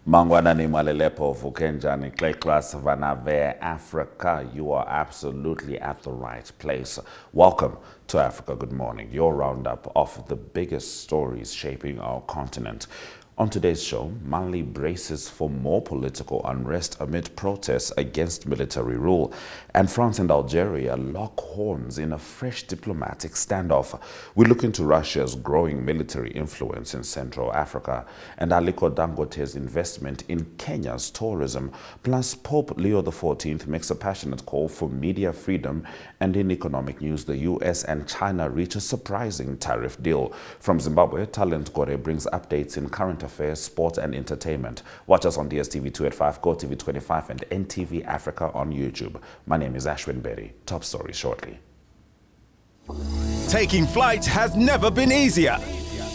Mangwana ni Malelepo Vukenjani Clay Class Vanave Africa. You are absolutely at the right place. Welcome to Africa Good Morning, your roundup of the biggest stories shaping our continent. On today's show, Mali braces for more political unrest amid protests against military rule, and France and Algeria lock horns in a fresh diplomatic standoff. We look into Russia's growing military influence in Central Africa and Aliko Dangote's investment in Kenya's tourism. Plus, Pope Leo XIV makes a passionate call for media freedom, and in economic news, the US and China reach a surprising tariff deal. From Zimbabwe, Talent Gore brings updates in current affairs, sport and entertainment. Watch us on DSTV 285, GoTV 25 and NTV Africa on YouTube. My name is Ashwin Berry. Top stories shortly. Taking flight has never been easier.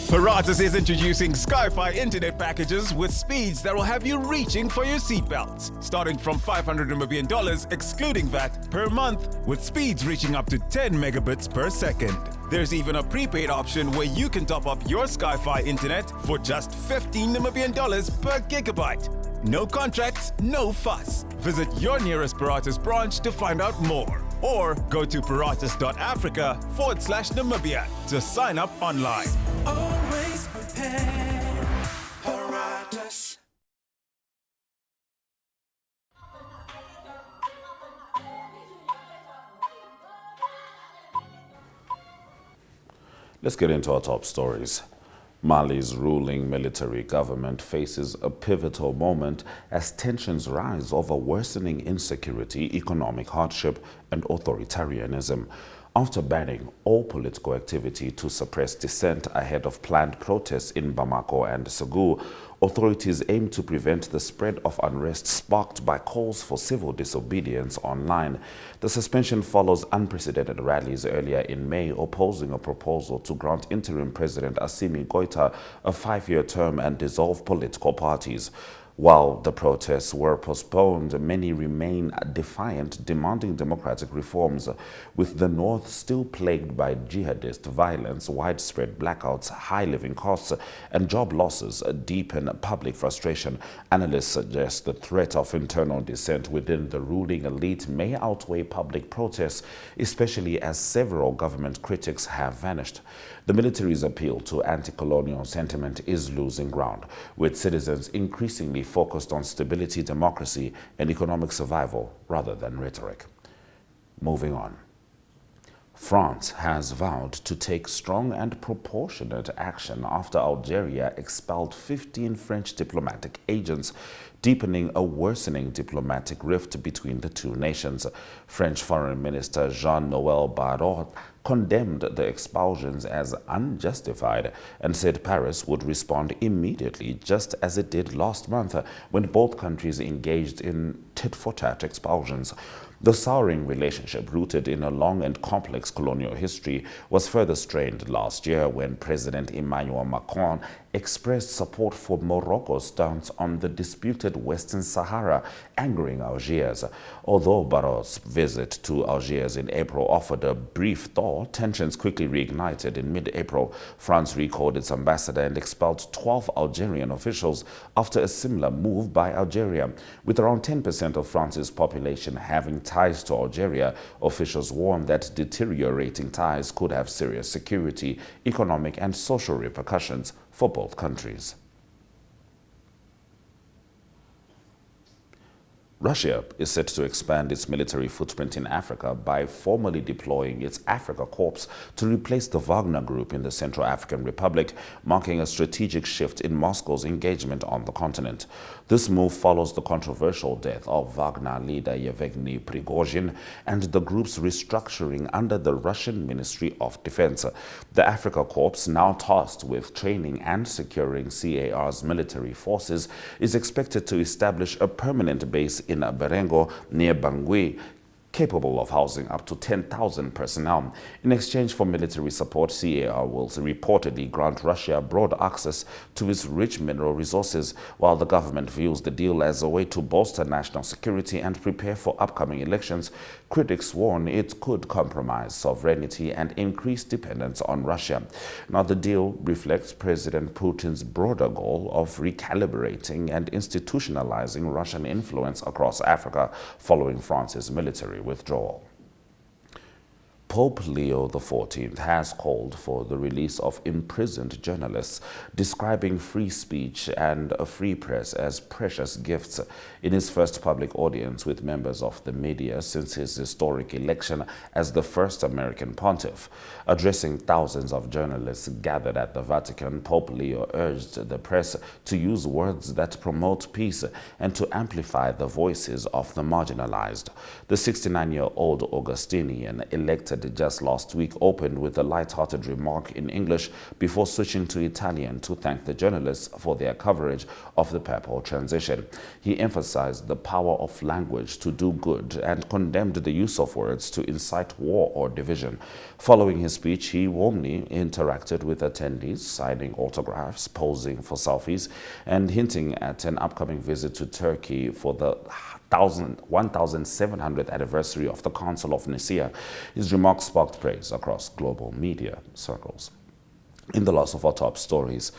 Paratus is introducing Sky-Fi internet packages with speeds that will have you reaching for your seatbelts. Starting from $500 million, excluding VAT, per month, with speeds reaching up to 10 megabits per second. There's even a prepaid option where you can top up your Sky-Fi internet for just $15 million per gigabyte. No contracts, no fuss. Visit your nearest Paratus branch to find out more. Or go to paratus.africa/Namibia to sign up online. Always prepared, Paratus. Let's get into our top stories. Mali's ruling military government faces a pivotal moment as tensions rise over worsening insecurity, economic hardship, and authoritarianism. After banning all political activity to suppress dissent ahead of planned protests in Bamako and Ségou, authorities aim to prevent the spread of unrest sparked by calls for civil disobedience online. The suspension follows unprecedented rallies earlier in May opposing a proposal to grant interim President Assimi Goïta a 5-year term and dissolve political parties. While the protests were postponed, many remain defiant, demanding democratic reforms, with the north still plagued by jihadist violence, widespread blackouts, high living costs, and job losses deepen public frustration. Analysts suggest the threat of internal dissent within the ruling elite may outweigh public protests, especially as several government critics have vanished. The military's appeal to anti-colonial sentiment is losing ground, with citizens increasingly focused on stability, democracy, and economic survival rather than rhetoric. Moving on. France has vowed to take strong and proportionate action after Algeria expelled 15 French diplomatic agents, deepening a worsening diplomatic rift between the two nations. French Foreign Minister Jean-Noël Barrot condemned the expulsions as unjustified and said Paris would respond immediately, just as it did last month when both countries engaged in tit-for-tat expulsions. The souring relationship, rooted in a long and complex colonial history, was further strained last year when President Emmanuel Macron expressed support for Morocco's stance on the disputed Western Sahara, angering Algiers. Although Barrot's visit to Algiers in April offered a brief thaw, tensions quickly reignited. In mid-April, France recalled its ambassador and expelled 12 Algerian officials after a similar move by Algeria. With around 10% of France's population having ties to Algeria, officials warned that deteriorating ties could have serious security, economic, and social repercussions for both countries. Russia is set to expand its military footprint in Africa by formally deploying its Africa Corps to replace the Wagner Group in the Central African Republic, marking a strategic shift in Moscow's engagement on the continent. This move follows the controversial death of Wagner leader Yevgeny Prigozhin and the group's restructuring under the Russian Ministry of Defense. The Africa Corps, now tasked with training and securing CAR's military forces, is expected to establish a permanent base in Barengo near Bangui, capable of housing up to 10,000 personnel. In exchange for military support, CAR will reportedly grant Russia broad access to its rich mineral resources, while the government views the deal as a way to bolster national security and prepare for upcoming elections. Critics warn it could compromise sovereignty and increase dependence on Russia. Now, the deal reflects President Putin's broader goal of recalibrating and institutionalizing Russian influence across Africa following France's military withdrawal. Pope Leo XIV has called for the release of imprisoned journalists, describing free speech and a free press as precious gifts. In his first public audience with members of the media since his historic election as the first American pontiff, addressing thousands of journalists gathered at the Vatican, Pope Leo urged the press to use words that promote peace and to amplify the voices of the marginalized. The 69-year-old Augustinian, elected just last week, opened with a light-hearted remark in English before switching to Italian to thank the journalists for their coverage of the papal transition. He emphasized the power of language to do good and condemned the use of words to incite war or division. Following his speech, he warmly interacted with attendees, signing autographs, posing for selfies, and hinting at an upcoming visit to Turkey for the 1700th anniversary of the Council of Nicaea. His remarks sparked praise across global media circles. In the last of our top stories,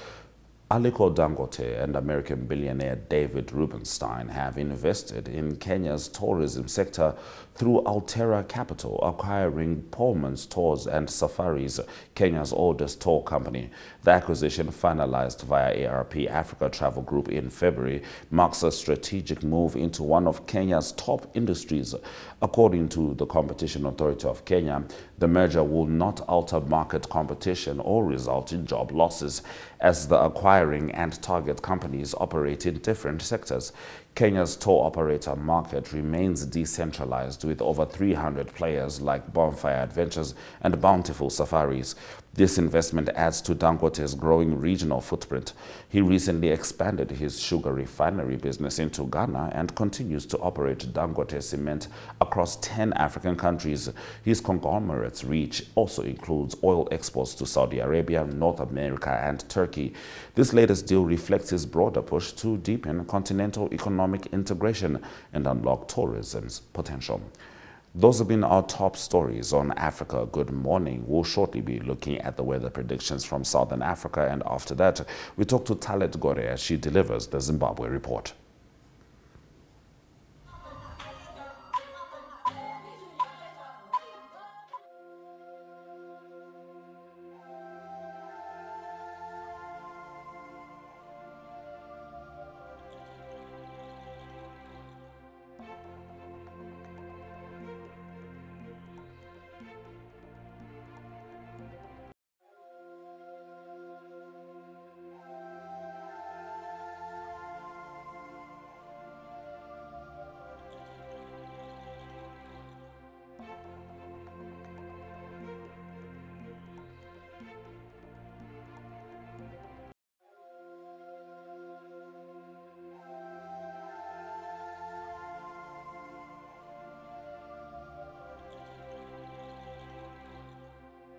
Aliko Dangote and American billionaire David Rubenstein have invested in Kenya's tourism sector through Altera Capital, acquiring Pullman's Tours and Safaris, Kenya's oldest tour company. The acquisition, finalized via ARP Africa Travel Group in February, marks a strategic move into one of Kenya's top industries. According to the Competition Authority of Kenya, the merger will not alter market competition or result in job losses, as the acquiring and target companies operate in different sectors. Kenya's tour operator market remains decentralized, with over 300 players like Bonfire Adventures and Bountiful Safaris. This investment adds to Dangote's growing regional footprint. He recently expanded his sugar refinery business into Ghana and continues to operate Dangote Cement across 10 African countries. His conglomerate's reach also includes oil exports to Saudi Arabia, North America, and Turkey. This latest deal reflects his broader push to deepen continental economic integration and unlock tourism's potential. Those have been our top stories on Africa Good Morning. We'll shortly be looking at the weather predictions from Southern Africa, and after that, we talk to Talent Gore as she delivers the Zimbabwe report.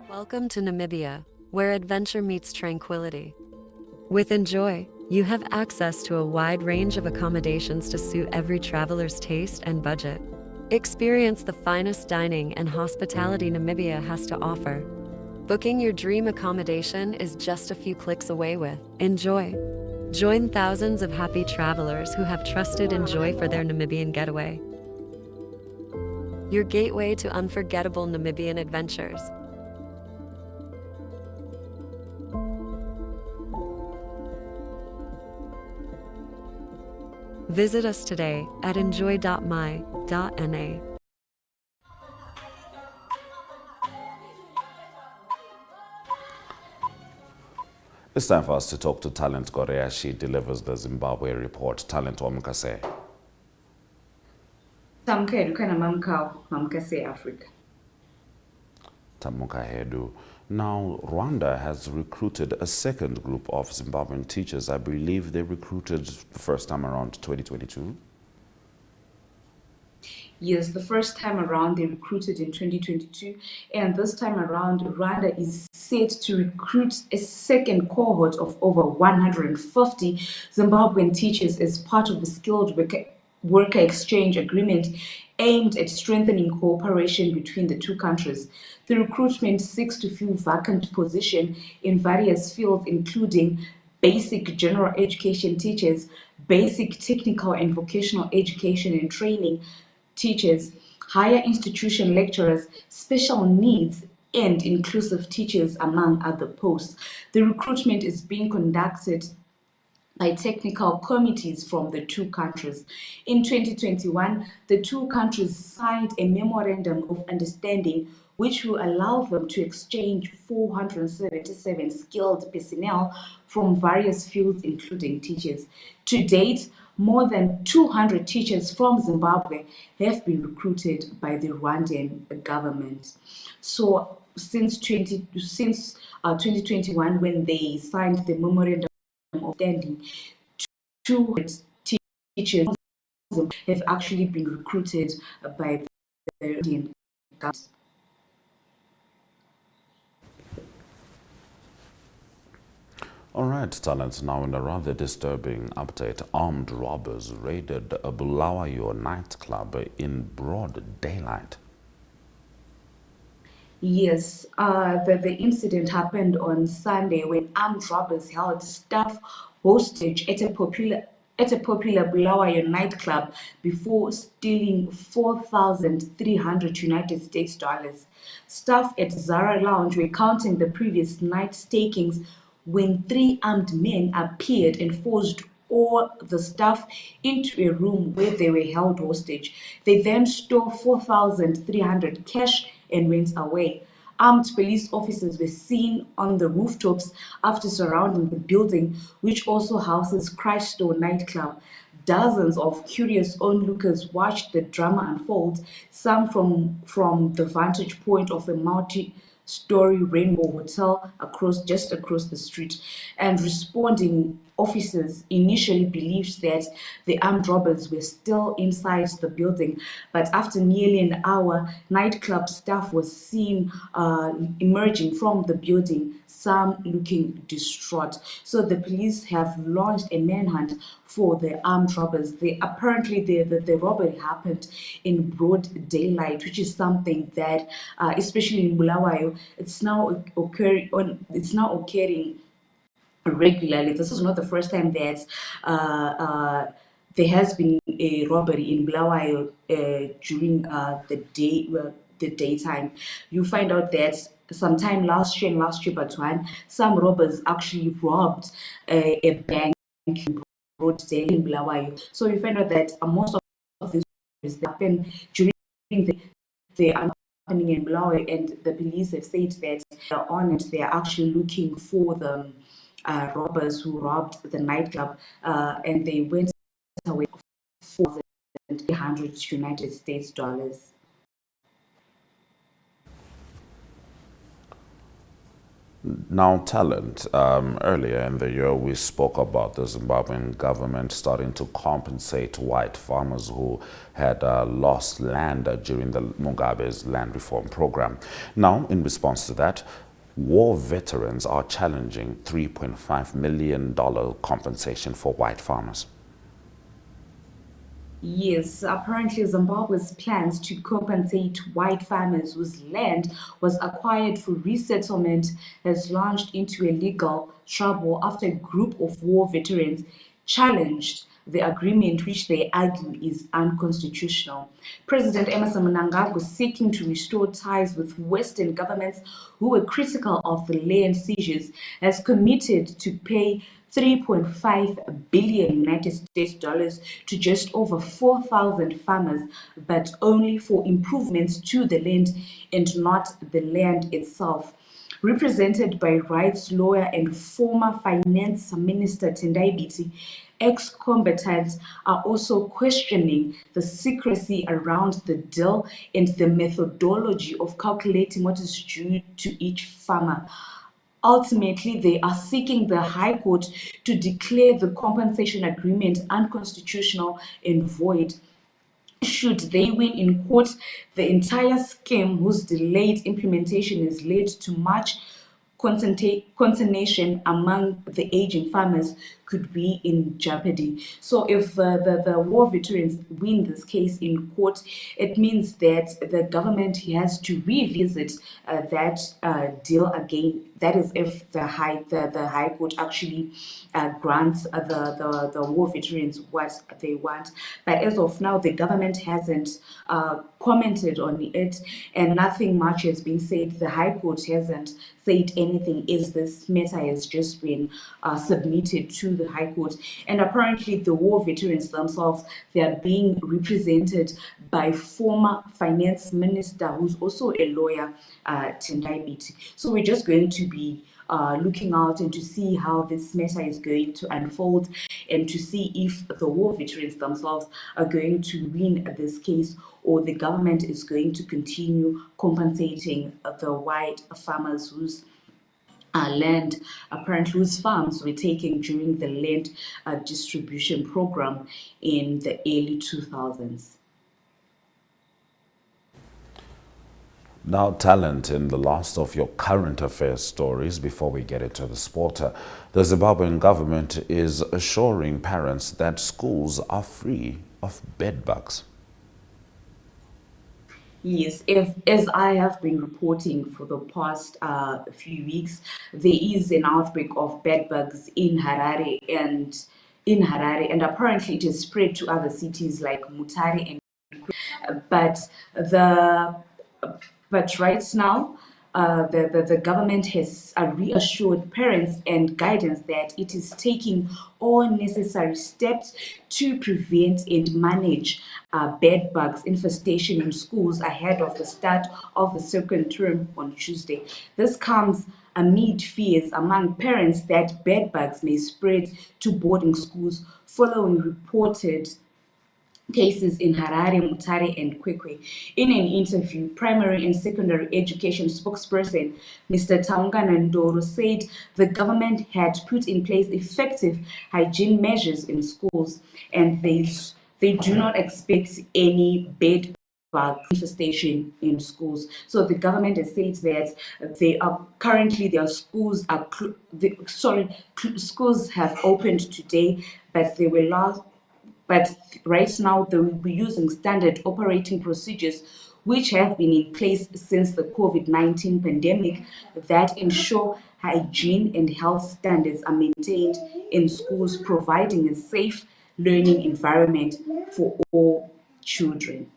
Welcome to Namibia, where adventure meets tranquility. With Enjoy, you have access to a wide range of accommodations to suit every traveler's taste and budget. Experience the finest dining and hospitality Namibia has to offer. Booking your dream accommodation is just a few clicks away with Enjoy. Join thousands of happy travelers who have trusted Enjoy for their Namibian getaway. Your gateway to unforgettable Namibian adventures. Visit us today at enjoy.my.na. It's time for us to talk to Talent Gore as she delivers the Zimbabwe report. Talent Wamukase. Mamkase Africa. Tamuka Hedu. Now, Rwanda has recruited a second group of Zimbabwean teachers. I believe they recruited the first time around 2022. Yes, the first time around they recruited in 2022, and this time around, Rwanda is set to recruit a second cohort of over 150 Zimbabwean teachers as part of the worker exchange agreement aimed at strengthening cooperation between the two countries. The recruitment seeks to fill vacant positions in various fields, including basic general education teachers, basic technical and vocational education and training teachers, higher institution lecturers, special needs, and inclusive teachers, among other posts. The recruitment is being conducted by technical committees from the two countries. In 2021, the two countries signed a memorandum of understanding which will allow them to exchange 477 skilled personnel from various fields, including teachers. To date, more than 200 teachers from Zimbabwe have been recruited by the Rwandan government. So since 2021, when they signed the memorandum of understanding, 200 teachers have actually been recruited by the Indian government. All right, talents. Now, in a rather disturbing update, armed robbers raided a Bulawayo nightclub in broad daylight. Yes, the incident happened on Sunday when armed robbers held staff hostage at a popular Bulawayo nightclub before stealing 4,300 United States dollars. Staff at Zara Lounge were counting the previous night's takings when three armed men appeared and forced all the staff into a room where they were held hostage. They then stole 4,300 cash and went away. Armed police officers were seen on the rooftops after surrounding the building, which also houses Christstone nightclub. Dozens of curious onlookers watched the drama unfold, some from the vantage point of a multi-story Rainbow Hotel just across the street. And responding officers initially believed that the armed robbers were still inside the building, but after nearly an hour, nightclub staff was seen emerging from the building, some looking distraught. So the police have launched a manhunt for the armed robbers. Apparently the robbery happened in broad daylight, which is something that, especially in Bulawayo, it's now occurring regularly. This is not the first time that there has been a robbery in Bulawayo during the daytime. You find out that sometime last year and last year, but one, some robbers actually robbed a bank in broad daylight in Bulawayo. So you find out that most of these robberies happen during the happening in Bulawayo, and the police have said that they're on it. They are actually looking for the robbers who robbed the nightclub, and they went away with 4,300 United States dollars. Now, talent. Earlier in the year, we spoke about the Zimbabwean government starting to compensate white farmers who had lost land during the Mugabe's land reform program. Now, in response to that, war veterans are challenging $3.5 million compensation for white farmers. Yes, apparently Zimbabwe's plans to compensate white farmers whose land was acquired for resettlement has launched into a legal trouble after a group of war veterans challenged the agreement, which they argue is unconstitutional. President Emerson Mnangagwa, seeking to restore ties with Western governments who were critical of the land seizures, has committed to pay 3.5 billion United States dollars to just over 4,000 farmers, but only for improvements to the land and not the land itself. Represented by rights lawyer and former finance minister Tendai Biti, ex-combatants are also questioning the secrecy around the deal and the methodology of calculating what is due to each farmer. Ultimately, they are seeking the High Court to declare the compensation agreement unconstitutional and void. Should they win in court, the entire scheme, whose delayed implementation has led to much consternation among the aging farmers, could be in jeopardy. So, if the war veterans win this case in court, it means that the government has to revisit that deal again. That is, if the High Court actually grants the war veterans what they want. But as of now, the government hasn't commented on it, and nothing much has been said. The High Court hasn't said anything, as this matter has just been submitted to the High Court. And apparently, the war veterans themselves, they are being represented by former finance minister, who's also a lawyer, Tendai Biti. So we're just going to be looking out and to see how this matter is going to unfold, and to see if the war veterans themselves are going to win this case, or the government is going to continue compensating the white farmers whose land, apparently whose farms were taken during the land distribution program in the early 2000s. Now, talent, in the last of your current affairs stories, before we get into the sport, the Zimbabwean government is assuring parents that schools are free of bedbugs. Yes, as I have been reporting for the past few weeks, there is an outbreak of bedbugs in Harare, and apparently it has spread to other cities like Mutare and but the but right now, the government has reassured parents and guidance that it is taking all necessary steps to prevent and manage bed bugs infestation in schools ahead of the start of the second term on Tuesday. This comes amid fears among parents that bed bugs may spread to boarding schools following reported cases in Harare, Mutare, and Kwekwe. In an interview, primary and secondary education spokesperson Mr. Taungana Ndoro said the government had put in place effective hygiene measures in schools, and they do not expect any bed bug infestation in schools. So the government has said that they are currently their schools are schools have opened today, but they will last. But right now, they will be using standard operating procedures which have been in place since the COVID-19 pandemic that ensure hygiene and health standards are maintained in schools, providing a safe learning environment for all children.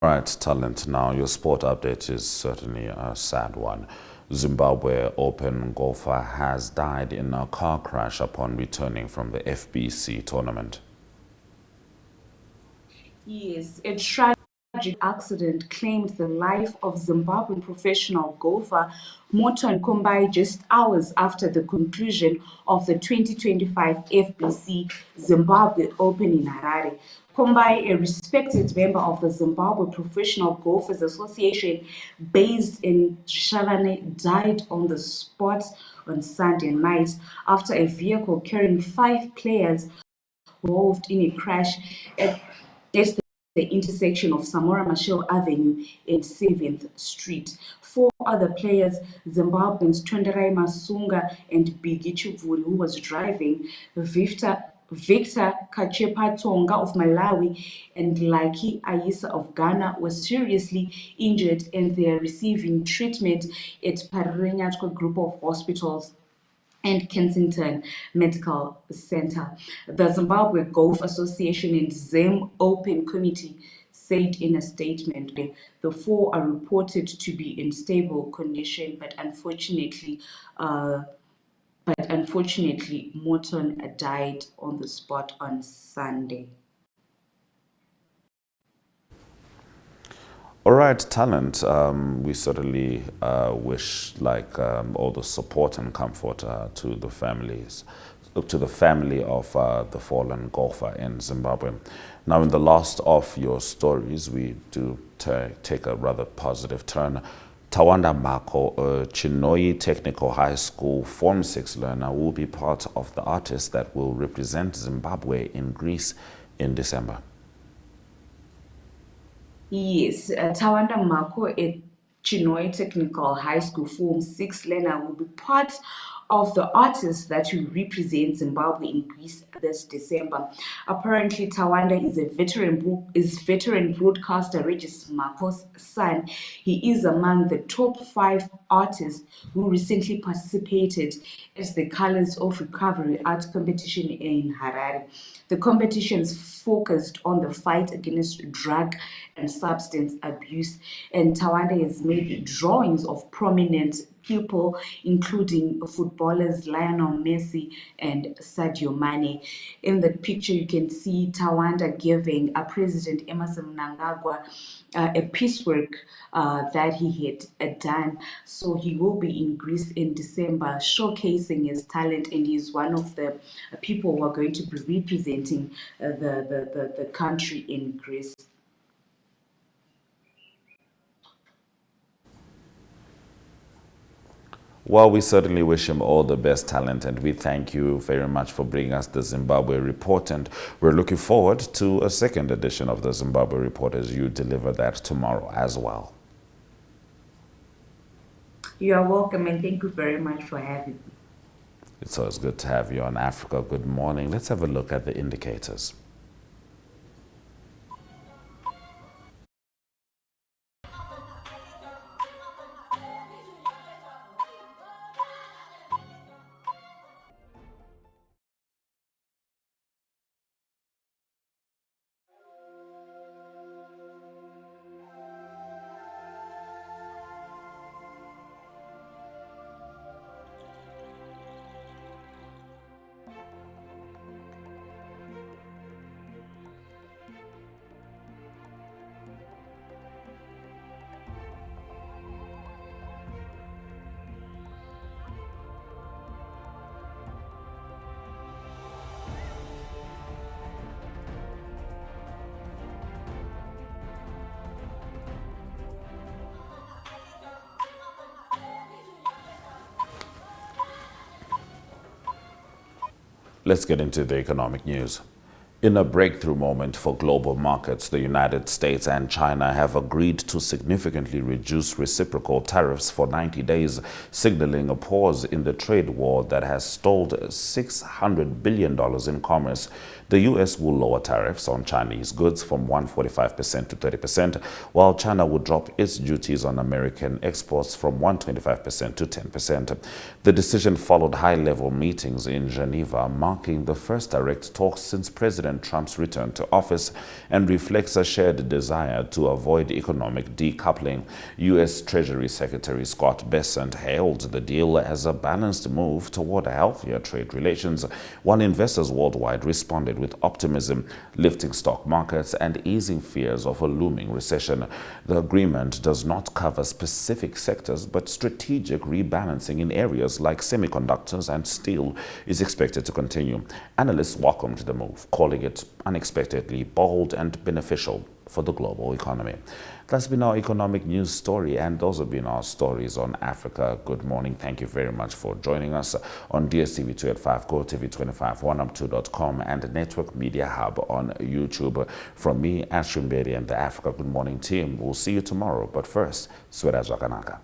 Right, talent. Now, your sport update is certainly a sad one. Zimbabwe Open golfer has died in a car crash upon returning from the FBC tournament. Yes, a tragic accident claimed the life of Zimbabwean professional golfer Morton Kombai just hours after the conclusion of the 2025 FBC Zimbabwe Open in Harare. Kombai, a respected member of the Zimbabwe Professional Golfers Association based in Shavane, died on the spot on Sunday night after a vehicle carrying 5 players involved in a crash at the intersection of Samora Machel Avenue and 7th Street. 4 other players, Zimbabweans Tonderai Masunga and Bigi Chuvuri, who was driving, Victor Kachepa Tonga of Malawi and Lucky Ayisa of Ghana, were seriously injured, and they are receiving treatment at Parenyatwa Group of Hospitals and Kensington Medical Center. The Zimbabwe Golf Association and Zim Open Committee said in a statement the 4 are reported to be in stable condition, but unfortunately, Morton died on the spot on Sunday. All right, talent. We certainly wish all the support and comfort to the families, to the family of the fallen golfer in Zimbabwe. Now, in the last of your stories, we do take a rather positive turn. Tawanda Mako, a Chinoi Technical High School Form 6 learner, will be part of the artists that will represent Zimbabwe in Greece in December. Yes, Tawanda Mako, a Chinoi Technical High School Form 6 learner, will be part of the artists that will represent Zimbabwe in Greece this December. Apparently, Tawanda is a veteran broadcaster Regis Mako's son. He is among the top 5 artists who recently participated at the Colors of Recovery art competition in Harare. The competitions focused on the fight against drug and substance abuse, and Tawanda has made drawings of prominent people, including footballers Lionel Messi and Sadio Mane. In the picture, you can see Tawanda giving President Emerson Mnangagwa a piecework that he had done. So he will be in Greece in December, showcasing his talent, and he's one of the people who are going to be representing the country in Greece. Well, we certainly wish him all the best talent, and we thank you very much for bringing us the Zimbabwe Report, and we're looking forward to a second edition of the Zimbabwe Report as you deliver that tomorrow as well. You are welcome, and thank you very much for having me. It's always good to have you on Africa Good Morning. Let's have a look at the indicators. Let's get into the economic news. In a breakthrough moment for global markets, the United States and China have agreed to significantly reduce reciprocal tariffs for 90 days, signaling a pause in the trade war that has stalled $600 billion in commerce. The U.S. will lower tariffs on Chinese goods from 145% to 30%, while China will drop its duties on American exports from 125% to 10%. The decision followed high-level meetings in Geneva, marking the first direct talks since President Trump's return to office, and reflects a shared desire to avoid economic decoupling. U.S. Treasury Secretary Scott Bessent hailed the deal as a balanced move toward healthier trade relations, while investors worldwide responded with optimism, lifting stock markets and easing fears of a looming recession. The agreement does not cover specific sectors, but strategic rebalancing in areas like semiconductors and steel is expected to continue. Analysts welcomed the move, calling it unexpectedly bold and beneficial for the global economy. That's been our economic news story, and those have been our stories on Africa Good Morning. Thank you very much for joining us on DSTV 285, GoTV25, 1up2.com, and Network Media Hub on YouTube. From me, Ashwin Bedi, and the Africa Good Morning team, we'll see you tomorrow. But first, Swera Zwakanaka.